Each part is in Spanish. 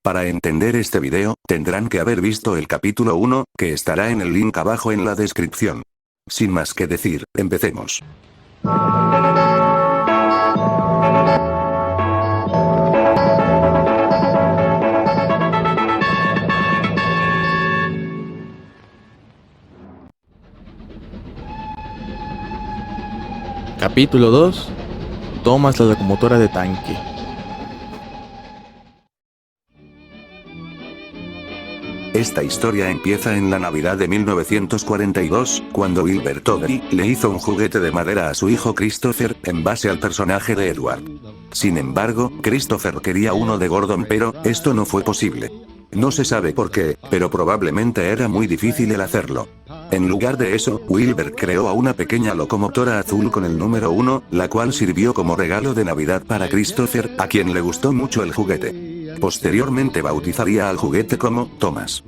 Para entender este video, tendrán que haber visto el capítulo 1, que estará en el link abajo en la descripción. Sin más que decir, empecemos. Capítulo 2. Thomas la locomotora de tanque. Esta historia empieza en la Navidad de 1942, cuando Wilbur Toddy le hizo un juguete de madera a su hijo Christopher, en base al personaje de Edward. Sin embargo, Christopher quería uno de Gordon, pero esto no fue posible. No se sabe por qué, pero probablemente era muy difícil el hacerlo. En lugar de eso, Wilbur creó a una pequeña locomotora azul con el número 1, la cual sirvió como regalo de Navidad para Christopher, a quien le gustó mucho el juguete. Posteriormente bautizaría al juguete como Thomas.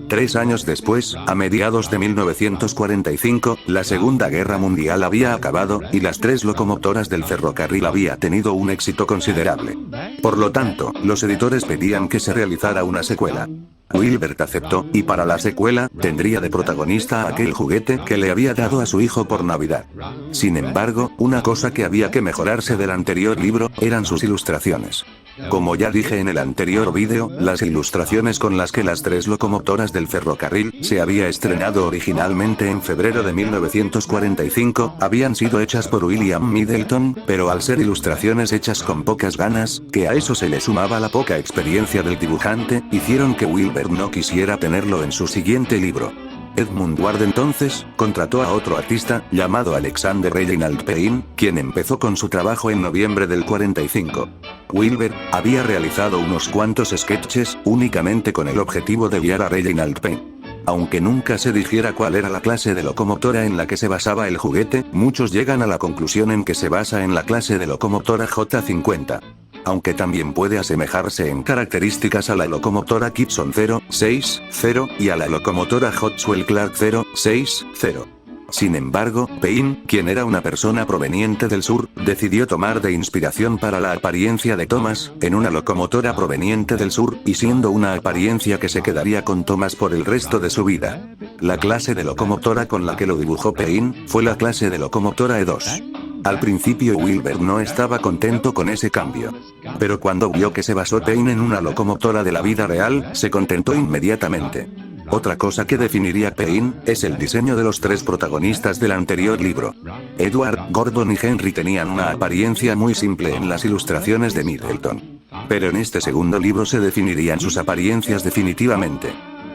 3 años después, a mediados de 1945, la Segunda Guerra Mundial había acabado, y las 3 locomotoras del ferrocarril había tenido un éxito considerable. Por lo tanto, los editores pedían que se realizara una secuela. Wilbur aceptó, y para la secuela, tendría de protagonista a aquel juguete que le había dado a su hijo por Navidad. Sin embargo, una cosa que había que mejorarse del anterior libro, eran sus ilustraciones. Como ya dije en el anterior vídeo, las ilustraciones con las que las 3 locomotoras del ferrocarril se había estrenado originalmente en febrero de 1945, habían sido hechas por William Middleton, pero al ser ilustraciones hechas con pocas ganas, que a eso se le sumaba la poca experiencia del dibujante, hicieron que Wilbur no quisiera tenerlo en su siguiente libro. Edmund Ward entonces contrató a otro artista, llamado Alexander Reginald Payne, quien empezó con su trabajo en noviembre del 45. Wilbur había realizado unos cuantos sketches, únicamente con el objetivo de guiar a Reginald Payne. Aunque nunca se dijera cuál era la clase de locomotora en la que se basaba el juguete, muchos llegan a la conclusión en que se basa en la clase de locomotora J50. Aunque también puede asemejarse en características a la locomotora Gibson 060 y a la locomotora Hoxwell Clark 060. Sin embargo, Payne, quien era una persona proveniente del sur, decidió tomar de inspiración para la apariencia de Thomas, en una locomotora proveniente del sur, y siendo una apariencia que se quedaría con Thomas por el resto de su vida. La clase de locomotora con la que lo dibujó Payne, fue la clase de locomotora E2. Al principio Wilbur no estaba contento con ese cambio. Pero cuando vio que se basó Payne en una locomotora de la vida real, se contentó inmediatamente. Otra cosa que definiría Payne, es el diseño de los 3 protagonistas del anterior libro. Edward, Gordon y Henry tenían una apariencia muy simple en las ilustraciones de Middleton. Pero en este segundo libro se definirían sus apariencias definitivamente.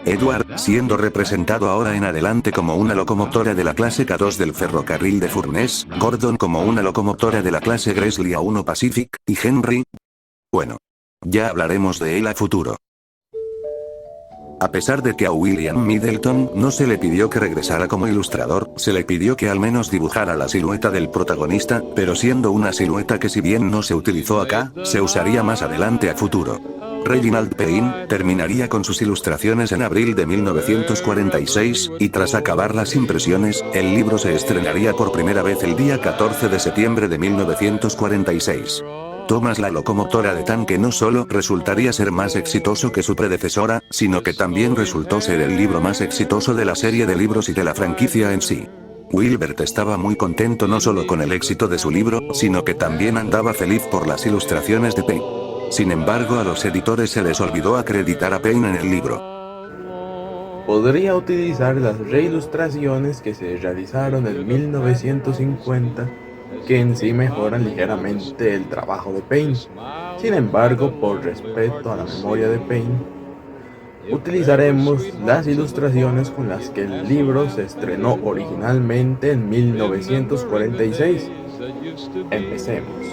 Edward, siendo representado ahora en adelante como una locomotora de la clase K2 del ferrocarril de Furness, Gordon como una locomotora de la clase Gresley A1 Pacific, y Henry... bueno. Ya hablaremos de él a futuro. A pesar de que a William Middleton no se le pidió que regresara como ilustrador, se le pidió que al menos dibujara la silueta del protagonista, pero siendo una silueta que si bien no se utilizó acá, se usaría más adelante a futuro. Reginald Payne terminaría con sus ilustraciones en abril de 1946, y tras acabar las impresiones, el libro se estrenaría por primera vez el día 14 de septiembre de 1946. Thomas la locomotora de tanque no solo resultaría ser más exitoso que su predecesora, sino que también resultó ser el libro más exitoso de la serie de libros y de la franquicia en sí. Wilbur estaba muy contento no solo con el éxito de su libro, sino que también andaba feliz por las ilustraciones de Payne. Sin embargo, a los editores se les olvidó acreditar a Payne en el libro. Podría utilizar las reilustraciones que se realizaron en 1950, que en sí mejoran ligeramente el trabajo de Payne. Sin embargo, por respeto a la memoria de Payne, utilizaremos las ilustraciones con las que el libro se estrenó originalmente en 1946. Empecemos.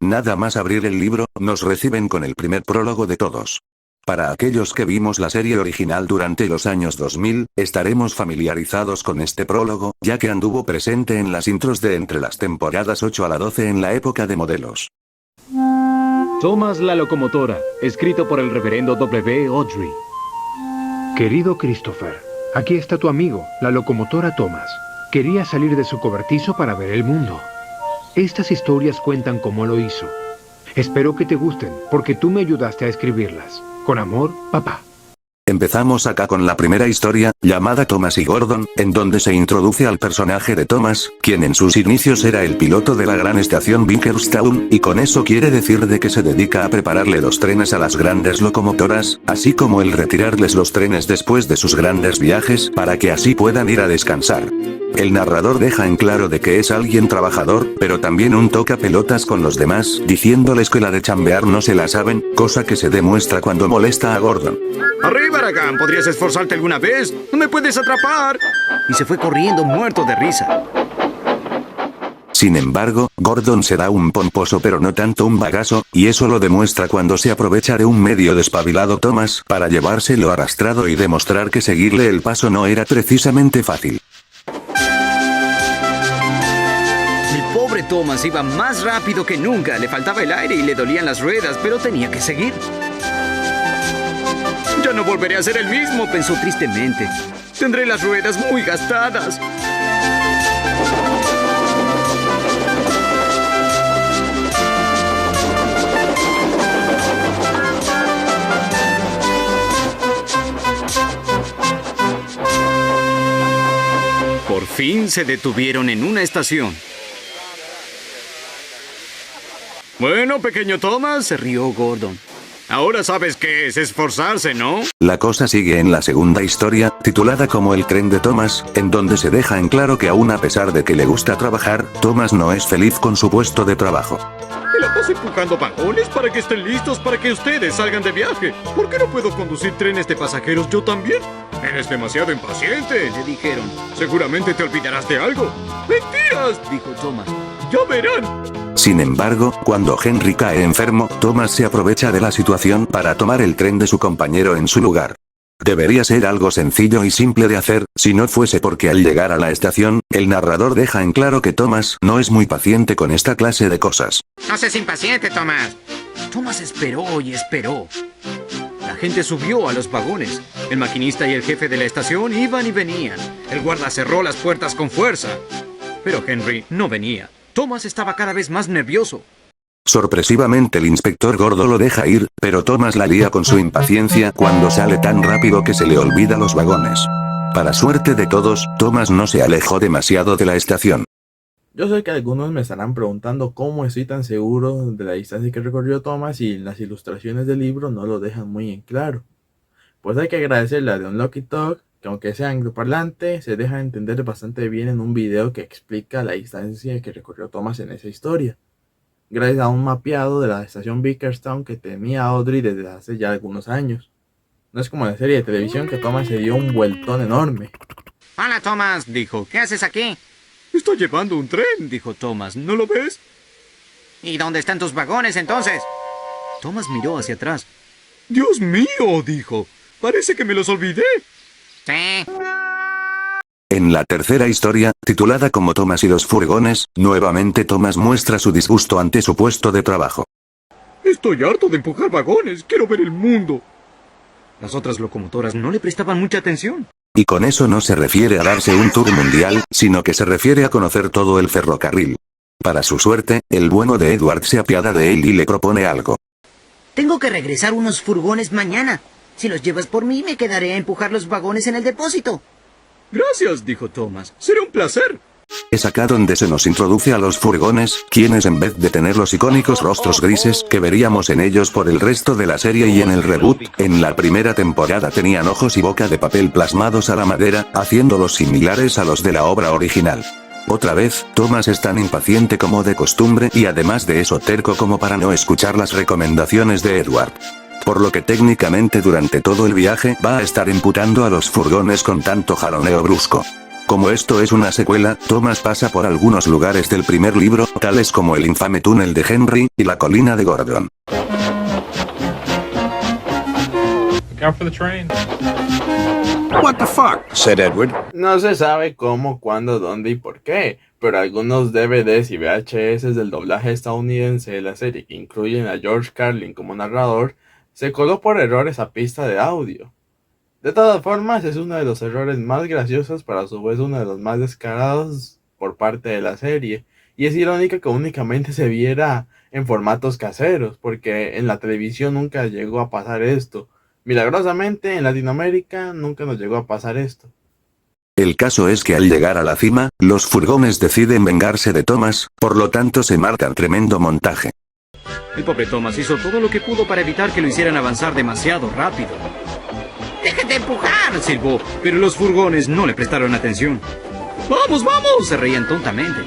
Nada más abrir el libro, nos reciben con el primer prólogo de todos. Para aquellos que vimos la serie original durante los años 2000, estaremos familiarizados con este prólogo, ya que anduvo presente en las intros de entre las temporadas 8 a la 12 en la época de modelos. Thomas la locomotora, escrito por el reverendo W. Awdry. Querido Christopher, aquí está tu amigo, la locomotora Thomas. Quería salir de su cobertizo para ver el mundo. Estas historias cuentan cómo lo hizo. Espero que te gusten, porque tú me ayudaste a escribirlas. Con amor, papá. Empezamos acá con la primera historia, llamada Thomas y Gordon, en donde se introduce al personaje de Thomas, quien en sus inicios era el piloto de la gran estación Bickerstown, y con eso quiere decir de que se dedica a prepararle los trenes a las grandes locomotoras, así como el retirarles los trenes después de sus grandes viajes, para que así puedan ir a descansar. El narrador deja en claro de que es alguien trabajador, pero también un toca pelotas con los demás, diciéndoles que la de chambear no se la saben, cosa que se demuestra cuando molesta a Gordon. ¡Arriba, Aragán! ¿Podrías esforzarte alguna vez? ¡No me puedes atrapar! Y se fue corriendo muerto de risa. Sin embargo, Gordon se da un pomposo pero no tanto un bagazo, y eso lo demuestra cuando se aprovecha de un medio despabilado Thomas para llevárselo arrastrado y demostrar que seguirle el paso no era precisamente fácil. El pobre Thomas iba más rápido que nunca. Le faltaba el aire y le dolían las ruedas, pero tenía que seguir. Ya no volveré a ser el mismo, pensó tristemente. Tendré las ruedas muy gastadas. Por fin se detuvieron en una estación. Bueno, pequeño Thomas, se rió Gordon. Ahora sabes qué es esforzarse, ¿no? La cosa sigue en la segunda historia, titulada como El tren de Thomas, en donde se deja en claro que aún a pesar de que le gusta trabajar, Thomas no es feliz con su puesto de trabajo. Me la paso empujando vagones para que estén listos para que ustedes salgan de viaje. ¿Por qué no puedo conducir trenes de pasajeros yo también? Eres demasiado impaciente, le dijeron. Seguramente te olvidarás de algo. ¡Mentiras!, dijo Thomas. ¡Ya verán! Sin embargo, cuando Henry cae enfermo, Thomas se aprovecha de la situación para tomar el tren de su compañero en su lugar. Debería ser algo sencillo y simple de hacer, si no fuese porque al llegar a la estación, el narrador deja en claro que Thomas no es muy paciente con esta clase de cosas. No seas impaciente, Thomas. Thomas esperó y esperó. La gente subió a los vagones. El maquinista y el jefe de la estación iban y venían. El guarda cerró las puertas con fuerza. Pero Henry no venía. Thomas estaba cada vez más nervioso. Sorpresivamente el inspector gordo lo deja ir, pero Thomas la lía con su impaciencia cuando sale tan rápido que se le olvida los vagones. Para suerte de todos, Thomas no se alejó demasiado de la estación. Yo sé que algunos me estarán preguntando cómo estoy tan seguro de la distancia que recorrió Thomas y las ilustraciones del libro no lo dejan muy en claro. Pues hay que agradecerle a The Unlucky Talk, que aunque sea angloparlante, se deja entender bastante bien en un video que explica la distancia que recorrió Thomas en esa historia, gracias a un mapeado de la estación Bickerstown que tenía Audrey desde hace ya algunos años. No es como la serie de televisión que Thomas se dio un vueltón enorme. Hola, Thomas, dijo. ¿Qué haces aquí? Estoy llevando un tren, dijo Thomas. ¿No lo ves? ¿Y dónde están tus vagones entonces? Thomas miró hacia atrás. ¡Dios mío!, dijo. Parece que me los olvidé. Sí. En la tercera historia, titulada como Thomas y los furgones, nuevamente Thomas muestra su disgusto ante su puesto de trabajo. Estoy harto de empujar vagones. Quiero ver el mundo. Las otras locomotoras no le prestaban mucha atención. Y con eso no se refiere a darse un tour mundial, sino que se refiere a conocer todo el ferrocarril. Para su suerte, el bueno de Edward se apiada de él y le propone algo. Tengo que regresar unos furgones mañana. Si los llevas por mí, me quedaré a empujar los vagones en el depósito. Gracias, dijo Thomas. Será un placer. Es acá donde se nos introduce a los furgones, quienes en vez de tener los icónicos rostros grises que veríamos en ellos por el resto de la serie y en el reboot, en la primera temporada tenían ojos y boca de papel plasmados a la madera, haciéndolos similares a los de la obra original. Otra vez, Thomas es tan impaciente como de costumbre y además de eso terco como para no escuchar las recomendaciones de Edward. Por lo que técnicamente durante todo el viaje va a estar imputando a los furgones con tanto jaloneo brusco. Como esto es una secuela, Thomas pasa por algunos lugares del primer libro, tales como el infame túnel de Henry y la colina de Gordon. Look out for the train. What the fuck? Said Edward. No se sabe cómo, cuándo, dónde y por qué, pero algunos DVDs y VHS del doblaje estadounidense de la serie que incluyen a George Carlin como narrador, se coló por error esa pista de audio. De todas formas, es uno de los errores más graciosos, pero a su vez uno de los más descarados por parte de la serie, Y es irónico que únicamente se viera en formatos caseros, porque en la televisión nunca llegó a pasar esto. Milagrosamente en Latinoamérica nunca nos llegó a pasar esto. El caso es que al llegar a la cima, los furgones deciden vengarse de Thomas, por lo tanto se marcan tremendo montaje. El pobre Thomas hizo todo lo que pudo para evitar que lo hicieran avanzar demasiado rápido. ¡Déjate empujar! Silbó, pero los furgones no le prestaron atención. ¡Vamos, vamos! Se reían tontamente.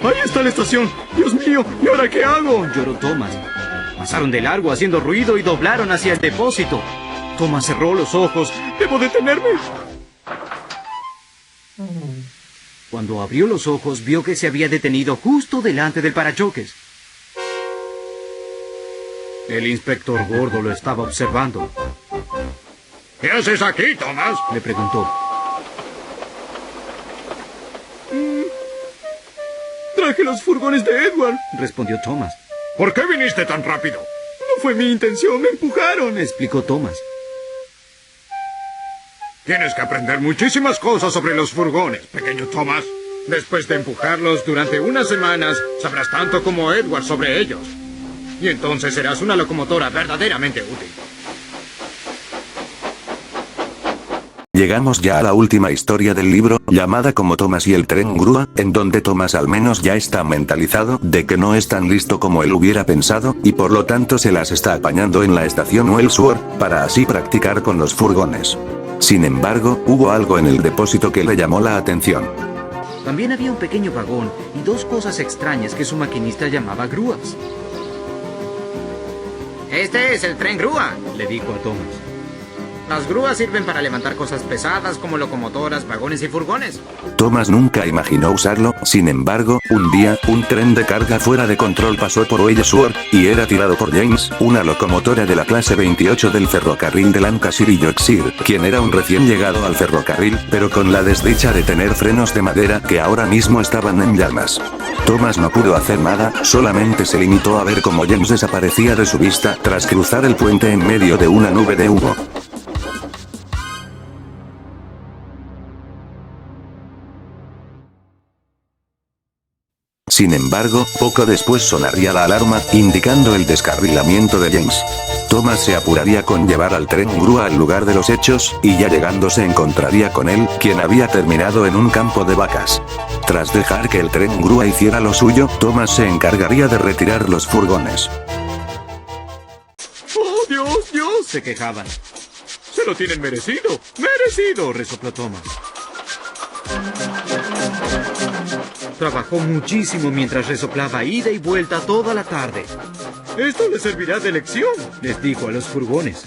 ¡Ahí está la estación! ¡Dios mío! ¿Y ahora qué hago? Lloró Thomas. Pasaron de largo haciendo ruido y doblaron hacia el depósito. Thomas cerró los ojos. ¡Debo detenerme! Cuando abrió los ojos, vio que se había detenido justo delante del parachoques. El inspector gordo lo estaba observando. ¿Qué haces aquí, Thomas? Le preguntó. Traje los furgones de Edward, respondió Thomas. ¿Por qué viniste tan rápido? No fue mi intención, me empujaron, explicó Thomas. Tienes que aprender muchísimas cosas sobre los furgones, pequeño Thomas. Después de empujarlos durante unas semanas, sabrás tanto como Edward sobre ellos. Y entonces serás una locomotora verdaderamente útil. Llegamos ya a la última historia del libro, llamada como Thomas y el tren grúa, en donde Thomas al menos ya está mentalizado de que no es tan listo como él hubiera pensado, y por lo tanto se las está apañando en la estación Wellsworth, para así practicar con los furgones. Sin embargo, hubo algo en el depósito que le llamó la atención. También había un pequeño vagón y dos cosas extrañas que su maquinista llamaba grúas. Este es el tren grúa. Le dijo a Thomas. Las grúas sirven para levantar cosas pesadas como locomotoras, vagones y furgones. Thomas nunca imaginó usarlo, sin embargo, un día, un tren de carga fuera de control pasó por Wellsworth, y era tirado por James, una locomotora de la clase 28 del ferrocarril de Lancashire y Yorkshire, quien era un recién llegado al ferrocarril, pero con la desdicha de tener frenos de madera que ahora mismo estaban en llamas. Thomas no pudo hacer nada, solamente se limitó a ver cómo James desaparecía de su vista tras cruzar el puente en medio de una nube de humo. Sin embargo, poco después sonaría la alarma, indicando el descarrilamiento de James. Thomas se apuraría con llevar al tren grúa al lugar de los hechos, y ya llegando se encontraría con él, quien había terminado en un campo de vacas. Tras dejar que el tren grúa hiciera lo suyo, Thomas se encargaría de retirar los furgones. ¡Oh, Dios, Dios! Se quejaban. ¡Se lo tienen merecido! ¡Merecido! Resopló Thomas. Trabajó muchísimo mientras resoplaba ida y vuelta toda la tarde. Esto le servirá de lección, les dijo a los furgones.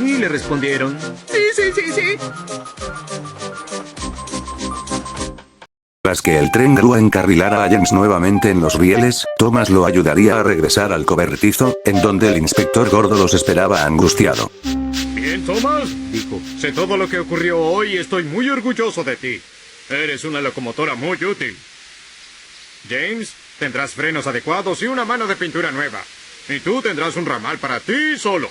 Y le respondieron, sí. Tras que el tren grúa encarrilara a James nuevamente en los rieles, Thomas lo ayudaría a regresar al cobertizo, en donde el inspector gordo los esperaba angustiado. Bien, Thomas, dijo. Sé todo lo que ocurrió hoy y estoy muy orgulloso de ti. Eres una locomotora muy útil. James, tendrás frenos adecuados y una mano de pintura nueva. Y tú tendrás un ramal para ti solo.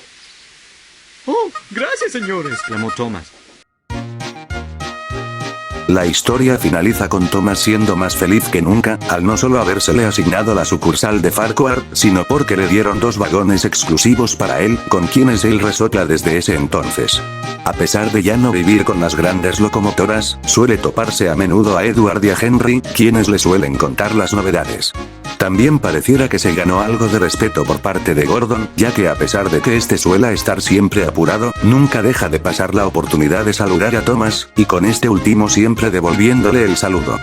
¡Oh, gracias, señor!, exclamó Thomas. La historia finaliza con Thomas siendo más feliz que nunca, al no solo habérsele asignado la sucursal de Farquhar, sino porque le dieron 2 vagones exclusivos para él, con quienes él resopla desde ese entonces. A pesar de ya no vivir con las grandes locomotoras, suele toparse a menudo a Edward y a Henry, quienes le suelen contar las novedades. También pareciera que se ganó algo de respeto por parte de Gordon, ya que a pesar de que este suela estar siempre apurado, nunca deja de pasar la oportunidad de saludar a Thomas, y con este último siempre devolviéndole el saludo.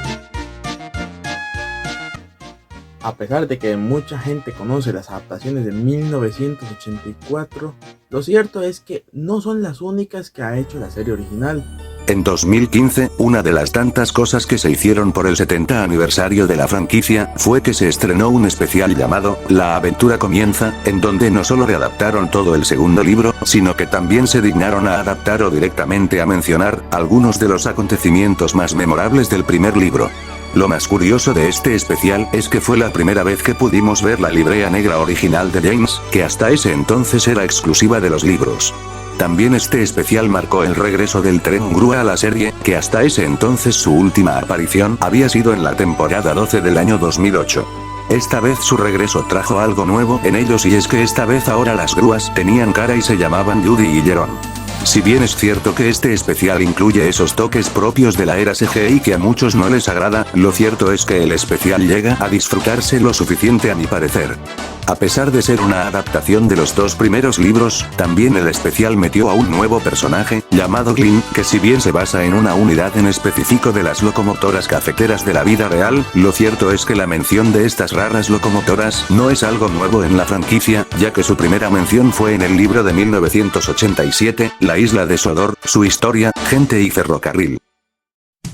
A pesar de que mucha gente conoce las adaptaciones de 1984, lo cierto es que no son las únicas que ha hecho la serie original. En 2015, una de las tantas cosas que se hicieron por el 70 aniversario de la franquicia, fue que se estrenó un especial llamado La aventura comienza, en donde no solo readaptaron todo el segundo libro, sino que también se dignaron a adaptar o directamente a mencionar algunos de los acontecimientos más memorables del primer libro. Lo más curioso de este especial es que fue la primera vez que pudimos ver la librea negra original de James, que hasta ese entonces era exclusiva de los libros. También este especial marcó el regreso del tren grúa a la serie, que hasta ese entonces su última aparición había sido en la temporada 12 del año 2008. Esta vez su regreso trajo algo nuevo en ellos, y es que esta vez ahora las grúas tenían cara y se llamaban Judy y Jerome. Si bien es cierto que este especial incluye esos toques propios de la era CGI que a muchos no les agrada, lo cierto es que el especial llega a disfrutarse lo suficiente a mi parecer. A pesar de ser una adaptación de los dos primeros libros, también el especial metió a un nuevo personaje, llamado Glynn, que si bien se basa en una unidad en específico de las locomotoras cafeteras de la vida real, lo cierto es que la mención de estas raras locomotoras no es algo nuevo en la franquicia, ya que su primera mención fue en el libro de 1987, La isla de Sodor, su historia, gente y ferrocarril.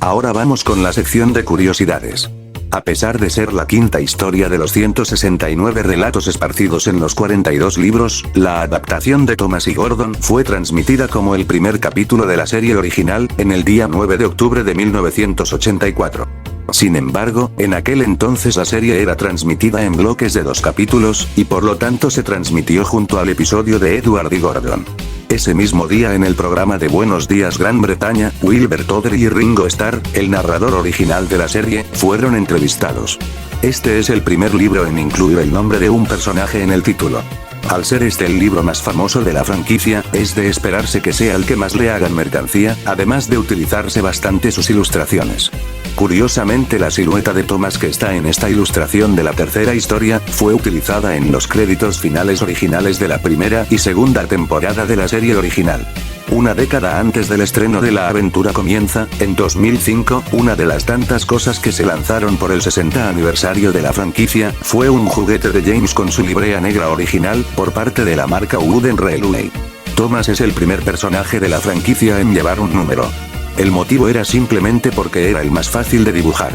Ahora vamos con la sección de curiosidades. A pesar de ser la quinta historia de los 169 relatos esparcidos en los 42 libros, la adaptación de Thomas y Gordon fue transmitida como el primer capítulo de la serie original, en el día 9 de octubre de 1984. Sin embargo, en aquel entonces la serie era transmitida en bloques de 2 capítulos, y por lo tanto se transmitió junto al episodio de Edward y Gordon. Ese mismo día en el programa de Buenos Días Gran Bretaña, Wilbert Odry y Ringo Starr, el narrador original de la serie, fueron entrevistados. Este es el primer libro en incluir el nombre de un personaje en el título. Al ser este el libro más famoso de la franquicia, es de esperarse que sea el que más le hagan mercancía, además de utilizarse bastante sus ilustraciones. Curiosamente, la silueta de Thomas que está en esta ilustración de la tercera historia, fue utilizada en los créditos finales originales de la primera y segunda temporada de la serie original. Una década antes del estreno de la aventura comienza, en 2005, una de las tantas cosas que se lanzaron por el 60 aniversario de la franquicia, fue un juguete de James con su librea negra original, por parte de la marca Wooden Railway. Thomas es el primer personaje de la franquicia en llevar un número. El motivo era simplemente porque era el más fácil de dibujar.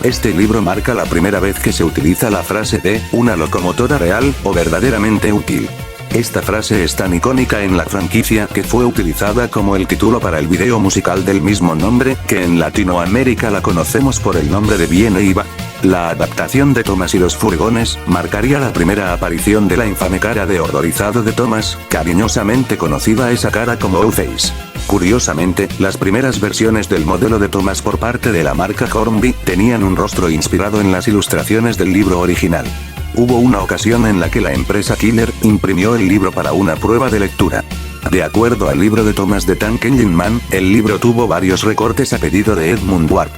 Este libro marca la primera vez que se utiliza la frase de, una locomotora real, o verdaderamente útil. Esta frase es tan icónica en la franquicia que fue utilizada como el título para el video musical del mismo nombre, que en Latinoamérica la conocemos por el nombre de Viene y va. La adaptación de Thomas y los furgones marcaría la primera aparición de la infame cara de horrorizado de Thomas, cariñosamente conocida esa cara como O-Face. Curiosamente, las primeras versiones del modelo de Thomas por parte de la marca Hornby tenían un rostro inspirado en las ilustraciones del libro original. Hubo una ocasión en la que la empresa Killer imprimió el libro para una prueba de lectura. De acuerdo al libro de Thomas de Tank Engine Man, el libro tuvo varios recortes a pedido de Edmund Ward.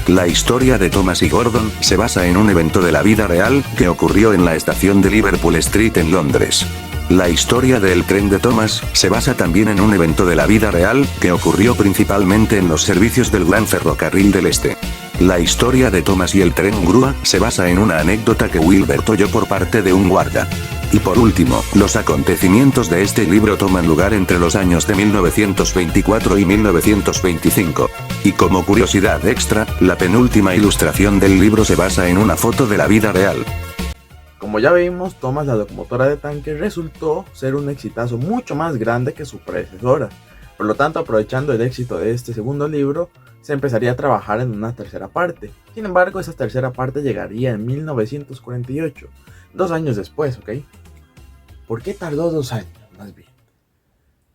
La historia de Thomas y Gordon se basa en un evento de la vida real que ocurrió en la estación de Liverpool Street en Londres. La historia del tren de Thomas se basa también en un evento de la vida real que ocurrió principalmente en los servicios del Gran Ferrocarril del Este. La historia de Thomas y el tren grúa se basa en una anécdota que Wilbert oyó por parte de un guarda. Y por último, los acontecimientos de este libro toman lugar entre los años de 1924 y 1925. Y como curiosidad extra, la penúltima ilustración del libro se basa en una foto de la vida real. Como ya vimos, Thomas la locomotora de tanque resultó ser un exitazo mucho más grande que su predecesora. Por lo tanto, aprovechando el éxito de este segundo libro, se empezaría a trabajar en una tercera parte. Sin embargo, esa tercera parte llegaría en 1948, 2 años después, ¿ok? ¿Por qué tardó 2 años? Más bien,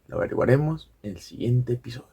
lo averiguaremos en el siguiente episodio.